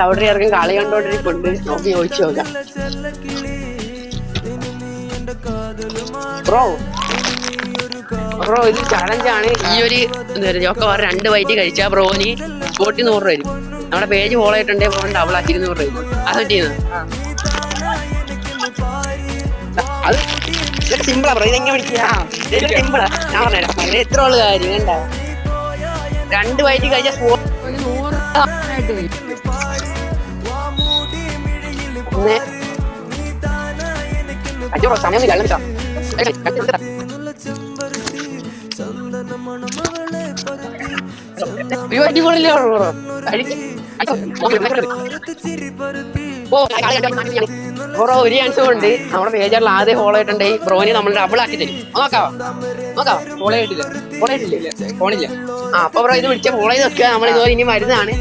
അവിടെ ഇറങ്ങി കളി കണ്ടോണ്ടിരിപ്പുണ്ട്. നോക്കി ചോദിച്ചു നോക്കാം. ബ്രോ ഇത് ചലഞ്ചാണ്. ഈ ഒരു ജോക്കർ 2 വൈറ്റ് കഴിച്ചാ ബ്രോന് 100 രൂപ വരും. നമ്മുടെ പേജ് ഫോളോ ചെയ്തിട്ടുണ്ടെങ്കിൽ ബ്രോ ഡബിൾ 200 രൂപ അത് ചെയ്യുന്നത്. അത് സിമ്പിളാ ബ്രോ. ഇതെങ്ങനെ പിടിക്കാ? സിമ്പിളാ. ഞാൻ പറഞ്ഞുതരാം. എത്ര ഉള്ള കാര്യം കണ്ട. 2 വൈറ്റ് കഴിച്ചാൽ 100 അയ്യോ സമയം വെള്ളം ബ്രോ ഒരു ചാൻസ് കൊണ്ട് നമ്മുടെ പേജറിൽ ആദ്യം ഫോളോ ആയിട്ടുണ്ടെങ്കിൽ ബ്രോന് നമ്മൾ ഡബിൾ ആക്കി തരും. നോക്കാം ഫോളോ ആയിട്ടില്ലേ? ഫോണില്ല. അപ്പൊ ബ്രോ ഇത് വിളിച്ച ഫോളോ ചെയ്ത് വെക്കുക. നമ്മൾ ഇതുപോലെ ഇനി വരുന്നതാണ്.